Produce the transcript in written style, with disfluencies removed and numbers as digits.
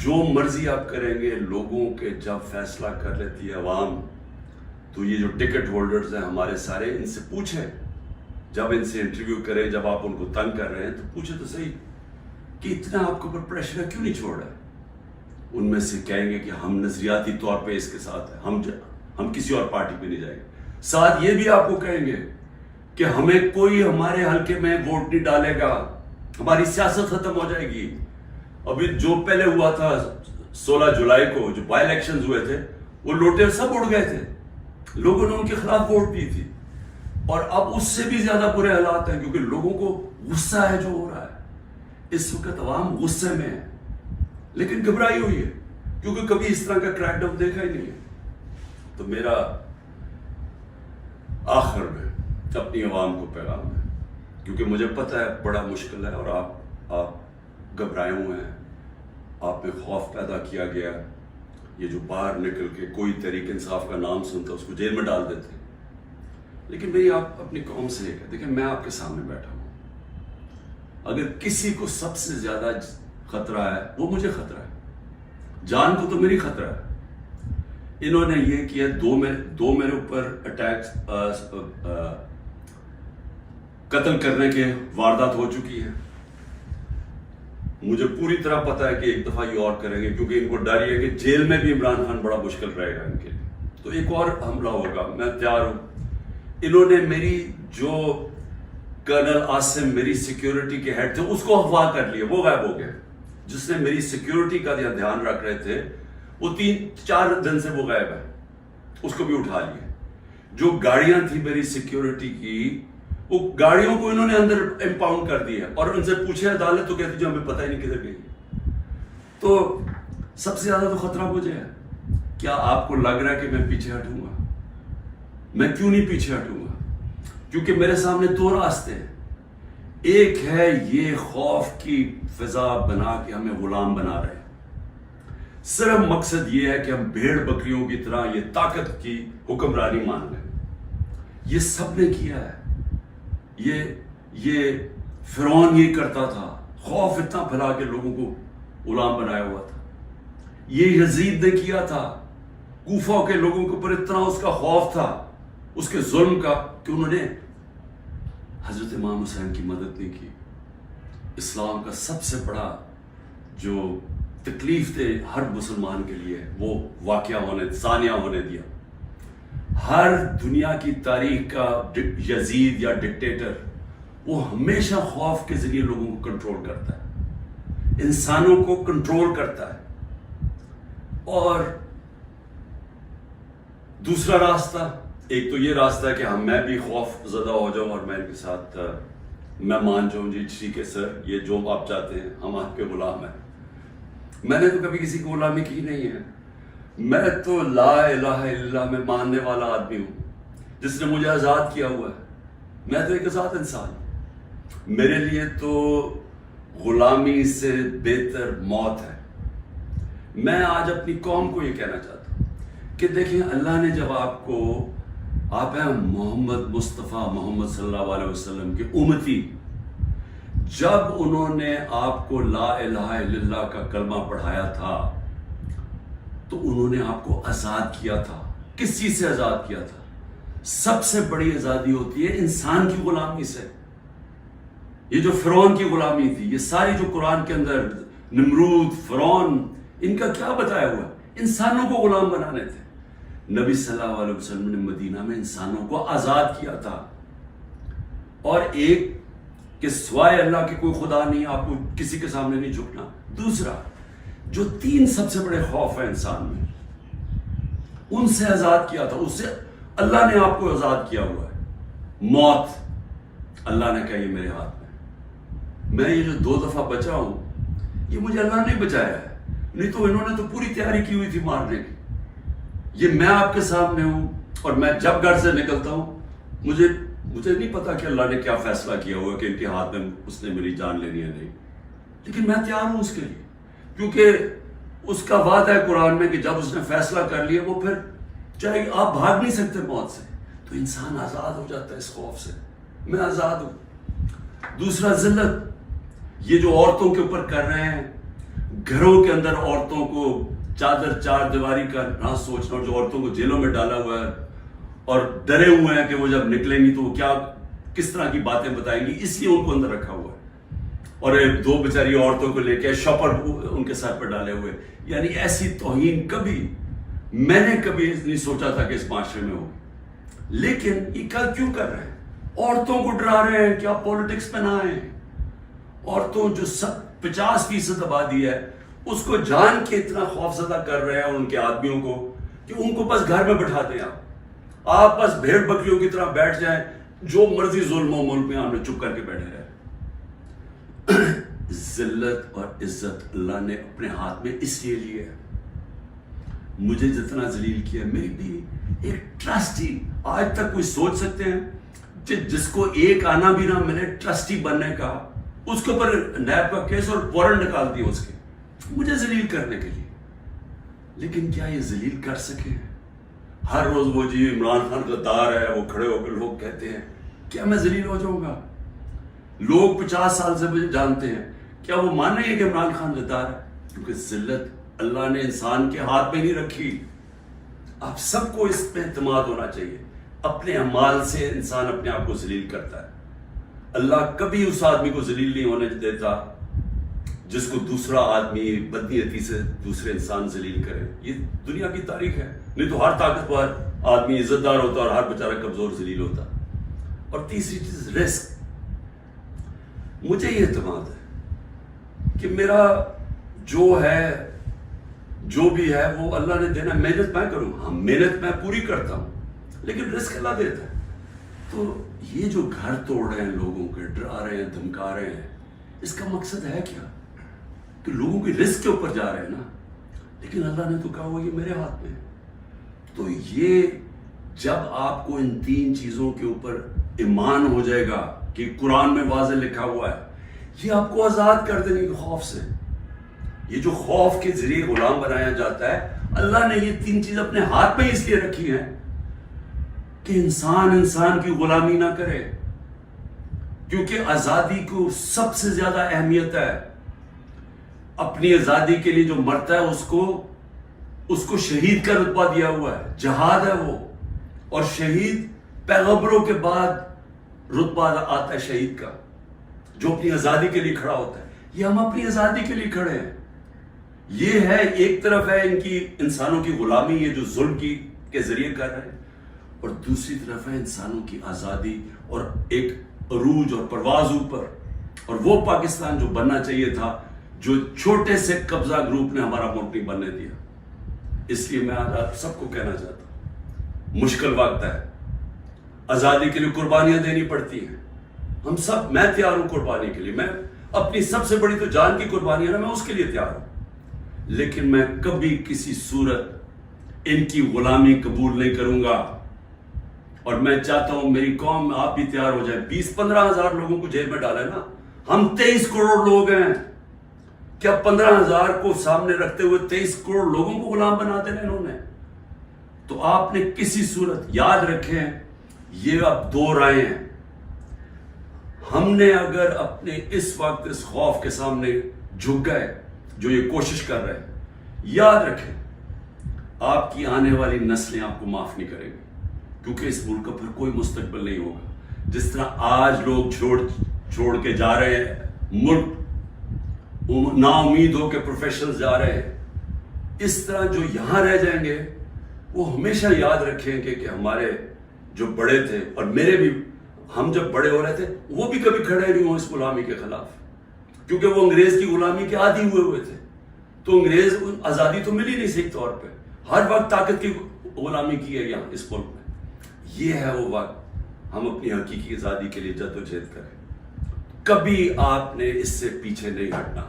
جو مرضی آپ کریں گے، لوگوں کے جب فیصلہ کر لیتی ہے عوام، تو یہ جو ٹکٹ ہولڈرز ہیں ہمارے سارے، ان سے پوچھیں، جب ان سے انٹرویو کریں، جب آپ ان کو تنگ کر رہے ہیں تو پوچھیں تو صحیح کہ اتنا آپ کے اوپر پریشر ہے، کیوں نہیں چھوڑ رہے؟ ان میں سے کہیں گے کہ ہم نظریاتی طور پہ اس کے ساتھ ہیں، ہم کسی اور پارٹی پہ نہیں جائیں گے۔ ساتھ یہ بھی آپ کو کہیں گے کہ ہمیں کوئی ہمارے حلقے میں ووٹ نہیں ڈالے گا، ہماری سیاست ختم ہو جائے گی۔ ابھی جو پہلے ہوا تھا 16 جولائی کو جو بائی الیکشنز ہوئے تھے، وہ لوٹے سب اڑ گئے تھے، لوگوں نے ان کے خلاف ووٹ دی تھی، اور اب اس سے بھی زیادہ برے حالات ہیں، کیونکہ لوگوں کو غصہ ہے جو ہو رہا ہے۔ اس وقت عوام غصے میں ہے، لیکن گھبرائی ہوئی ہے، کیونکہ کبھی اس طرح کا کریک ڈاؤن دیکھا ہی نہیں ہے۔ تو میرا آخر میں اپنی عوام کو پیغام ہے، کیونکہ مجھے پتہ ہے بڑا مشکل ہے، اور آپ گھبرائے ہوئے ہیں، آپ میں خوف پیدا کیا گیا، یہ جو باہر نکل کے کوئی تحریک انصاف کا نام سنتا اس کو جیل میں ڈال دیتے۔ لیکن میری آپ اپنی قوم سے ایک ہے، دیکھیں میں آپ کے سامنے بیٹھا ہوں، اگر کسی کو سب سے زیادہ خطرہ ہے وہ مجھے خطرہ ہے، جان کو تو میری خطرہ ہے۔ انہوں نے یہ کیا، دو میرے اوپر اٹیک، قتل کرنے کے واردات ہو چکی ہیں، مجھے پوری طرح پتا ہے کہ ایک دفعہ یہ اور کریں گے، کیونکہ ان کو ڈر یہ ہے کہ جیل میں بھی عمران خان بڑا مشکل رہے گا ان کے لیے، تو ایک اور حملہ ہوگا، میں تیار ہوں۔ انہوں نے میری جو کرنل عاصم میری سیکیورٹی کے ہیڈ تھے اس کو اغوا کر لیا، وہ غائب ہو گئے، جس نے میری سیکیورٹی کا دھیان رکھ رہے تھے وہ 3-4 دن سے وہ غائب ہے، اس کو بھی اٹھا لیا۔ جو گاڑیاں تھی میری سیکیورٹی کی، وہ گاڑیوں کو انہوں نے اندر امپاؤنڈ کر دیا، اور ان سے پوچھے عدالت تو کہتی جو ہمیں پتہ ہی نہیں کدھر گئی۔ تو سب سے زیادہ تو خطرہ مجھے ہے۔ کیا آپ کو لگ رہا ہے کہ میں پیچھے ہٹوں گا؟ میں کیوں نہیں پیچھے ہٹوں گا؟ کیونکہ میرے سامنے 2 راستے ہیں، ایک ہے یہ خوف کی فضا بنا کے ہمیں غلام بنا رہے ہیں، صرف مقصد یہ ہے کہ ہم بھیڑ بکریوں کی طرح یہ طاقت کی حکمرانی مان لیں۔ یہ سب نے کیا ہے، یہ فرعون یہ کرتا تھا، خوف اتنا پھیلا کے لوگوں کو غلام بنایا ہوا تھا۔ یہ یزید نے کیا تھا، کوفہ کے لوگوں کے اوپر اتنا اس کا خوف تھا اس کے ظلم کا کہ انہوں نے حضرت امام حسین کی مدد نہیں کی۔ اسلام کا سب سے بڑا جو تکلیف تھے ہر مسلمان کے لیے وہ ثانیہ ہونے دیا۔ ہر دنیا کی تاریخ کا یزید یا ڈکٹیٹر وہ ہمیشہ خوف کے ذریعے لوگوں کو کنٹرول کرتا ہے، انسانوں کو کنٹرول کرتا ہے۔ اور دوسرا راستہ، ایک تو یہ راستہ ہے کہ میں بھی خوف زدہ ہو جاؤں اور میں ان کے ساتھ میں مان جاؤں، جی ٹھیک ہے سر، یہ جو آپ چاہتے ہیں، ہم آپ کے غلام ہیں۔ میں نے تو کبھی کسی کی غلامی کی نہیں ہے، میں تو لا الہ الا اللہ میں ماننے والا آدمی ہوں جس نے مجھے آزاد کیا ہوا ہے۔ میں تو ایک آزاد انسان ہوں، میرے لیے تو غلامی سے بہتر موت ہے۔ میں آج اپنی قوم کو یہ کہنا چاہتا ہوں کہ دیکھیں، اللہ نے جب آپ ہیں محمد مصطفیٰ محمد صلی اللہ علیہ وسلم کے امتی، جب انہوں نے آپ کو لا الہ الا اللہ کا کلمہ پڑھایا تھا تو انہوں نے آپ کو آزاد کیا تھا۔ کس چیز سے آزاد کیا تھا؟ سب سے بڑی آزادی ہوتی ہے انسان کی غلامی سے۔ یہ جو فرعون کی غلامی تھی، یہ ساری جو قرآن کے اندر نمرود، فرعون، ان کا کیا بتایا ہوا ہے؟ انسانوں کو غلام بنانے تھے۔ نبی صلی اللہ علیہ وسلم نے مدینہ میں انسانوں کو آزاد کیا تھا، اور ایک کہ سوائے اللہ کے کوئی خدا نہیں، آپ کو کسی کے سامنے نہیں جھکنا۔ دوسرا، جو 3 سب سے بڑے خوف ہیں انسان میں، ان سے آزاد کیا تھا، اس سے اللہ نے آپ کو آزاد کیا ہوا ہے۔ موت، اللہ نے کہا یہ میرے ہاتھ میں یہ جو 2 دفعہ بچا ہوں، یہ مجھے اللہ نے بچایا ہے، نہیں تو انہوں نے تو پوری تیاری کی ہوئی تھی مارنے کی۔ یہ میں آپ کے سامنے ہوں، اور میں جب گھر سے نکلتا ہوں مجھے نہیں پتا کہ اللہ نے کیا فیصلہ کیا ہوا کہ ان کے ہاتھ میں اس نے میری جان لینی ہے نہیں، لیکن میں تیار ہوں اس کے لیے، کیونکہ اس کا وعدہ ہے قرآن میں کہ جب اس نے فیصلہ کر لیا، وہ پھر چاہے آپ بھاگ نہیں سکتے موت سے، تو انسان آزاد ہو جاتا ہے اس خوف سے۔ میں آزاد ہوں۔ دوسرا، ذلت، یہ جو عورتوں کے اوپر کر رہے ہیں، گھروں کے اندر عورتوں کو چادر چار دیواری کا نہ سوچنا، اور جو عورتوں کو جیلوں میں ڈالا ہوا ہے اور ڈرے ہوئے ہیں کہ وہ جب نکلیں گی تو وہ کس طرح کی باتیں بتائیں گی، اس لیے ان کو اندر رکھا ہوا ہے، اور دو بیچاری عورتوں کو لے کے شاپر ان کے سر پر ڈالے ہوئے. یعنی ایسی توہین میں نے کبھی نہیں سوچا تھا کہ اس معاشرے میں ہو. لیکن یہ کیوں کر رہے ہیں؟ عورتوں کو ڈرا رہے ہیں کہ آپ پولیٹکس میں نہ آئیں. عورتوں جو 50% آبادی ہے اس کو جان کے اتنا خوف زدہ کر رہے ہیں، اور ان کے آدمیوں کو، کہ ان کو بس گھر میں بٹھا دیں. آپ بس بھیڑ بکریوں کی طرح بیٹھ جائیں، جو مرضی ظلم و ملک میں آپ نے چپ کر کے بیٹھے رہے. ذلت اور عزت اللہ نے اپنے ہاتھ میں اس لیے لی ہے. مجھے جتنا ذلیل کیا، میری بھی ایک ٹرسٹی، آج تک کوئی سوچ سکتے ہیں جس کو ایک آنا بھی نہ ملے ٹرسٹی بننے کا، اس کے اوپر نیب کا کیس اور وارنٹ نکال دیا اس کے، مجھے ذلیل کرنے کے لیے. لیکن کیا یہ ذلیل کر سکے؟ ہر روز وہ جی عمران خان غدار ہے، وہ کھڑے ہو کے لوگ کہتے ہیں، کیا میں ذلیل ہو جاؤں گا؟ لوگ 50 سال سے مجھے جانتے ہیں، کیا وہ مانیں گے کہ عمران خان غدار ہے؟ کیونکہ ذلت اللہ نے انسان کے ہاتھ میں نہیں رکھی. آپ سب کو اس پہ اعتماد ہونا چاہیے. اپنے اعمال سے انسان اپنے آپ کو ذلیل کرتا ہے. اللہ کبھی اس آدمی کو ذلیل نہیں ہونے دیتا جس کو دوسرا آدمی بدنیتی سے دوسرے انسان ذلیل کرے. یہ دنیا کی تاریخ ہے. نہیں تو ہر طاقتور آدمی عزت دار ہوتا اور ہر بیچارہ کمزور ذلیل ہوتا. اور تیسری چیز رزق. مجھے یہ اعتماد ہے کہ میرا جو بھی ہے وہ اللہ نے دینا. محنت میں کروں، ہاں محنت میں پوری کرتا ہوں، لیکن رزق اللہ دیتا ہے. تو یہ جو گھر توڑ رہے ہیں، لوگوں کے ڈرا رہے ہیں، دھمکا رہے ہیں، اس کا مقصد ہے کیا؟ کہ لوگوں کی رزق کے اوپر جا رہے ہیں نا. لیکن اللہ نے تو کہا ہوا یہ میرے ہاتھ میں. تو یہ جب آپ کو ان 3 چیزوں کے اوپر ایمان ہو جائے گا کہ قرآن میں واضح لکھا ہوا ہے، یہ آپ کو آزاد کر دینے کے خوف سے. یہ جو خوف کے ذریعے غلام بنایا جاتا ہے، اللہ نے یہ 3 چیز اپنے ہاتھ میں اس لیے رکھی ہیں کہ انسان کی غلامی نہ کرے. کیونکہ آزادی کو سب سے زیادہ اہمیت ہے. اپنی آزادی کے لیے جو مرتا ہے اس کو شہید کا رتبہ دیا ہوا ہے. جہاد ہے وہ. اور شہید پیغمبروں کے بعد رتبہ آتا ہے شہید کا، جو اپنی آزادی کے لیے کھڑا ہوتا ہے. یہ ہم اپنی آزادی کے لیے کھڑے ہیں. یہ ہے ایک طرف ہے ان کی انسانوں کی غلامی، یہ جو ظلم کے ذریعے کر رہے ہیں، اور دوسری طرف ہے انسانوں کی آزادی اور ایک عروج اور پرواز اوپر. اور وہ پاکستان جو بننا چاہیے تھا، جو چھوٹے سے قبضہ گروپ نے ہمارا ملک نہیں بننے دیا. اس لیے میں آج آپ سب کو کہنا چاہتا ہوں، مشکل وقت ہے، آزادی کے لیے قربانیاں دینی پڑتی ہیں. ہم سب، میں تیار ہوں قربانی کے لیے. میں اپنی سب سے بڑی تو جان کی قربانی ہے نا، میں اس کے لیے تیار ہوں. لیکن میں کبھی کسی صورت ان کی غلامی قبول نہیں کروں گا. اور میں چاہتا ہوں میری قوم، آپ بھی تیار ہو جائیں. 20-15 ہزار لوگوں کو جیل میں ڈالے نا. ہم 23 کروڑ لوگ ہیں. کیا 15 ہزار کو سامنے رکھتے ہوئے 23 کروڑ لوگوں کو غلام بنا دینا انہوں نے؟ تو آپ نے کسی صورت یاد رکھیں، یہ اب 2 رائے ہیں. ہم نے اگر اپنے اس وقت اس خوف کے سامنے جھک گئے، جو یہ کوشش کر رہے ہیں، یاد رکھیں آپ کی آنے والی نسلیں آپ کو معاف نہیں کریں گی. کیونکہ اس ملک کا پھر کوئی مستقبل نہیں ہوگا. جس طرح آج لوگ چھوڑ کے جا رہے ہیں ملک، نا امید ہو کے پروفیشنل جا رہے ہیں، اس طرح جو یہاں رہ جائیں گے وہ ہمیشہ یاد رکھیں کہ ہمارے جو بڑے تھے، اور میرے بھی، ہم جب بڑے ہو رہے تھے وہ بھی کبھی کھڑے نہیں ہوں اس غلامی کے خلاف. کیونکہ وہ انگریز کی غلامی کے عادی ہوئے تھے. تو انگریز آزادی تو ملی نہیں صحیح طور پہ، ہر وقت طاقت کی غلامی کی ہے یہاں اس ملک میں. یہ ہے وہ وقت ہم اپنی حقیقی آزادی کے لیے جدوجہد کریں. کبھی آپ نے اس سے پیچھے نہیں ہٹنا.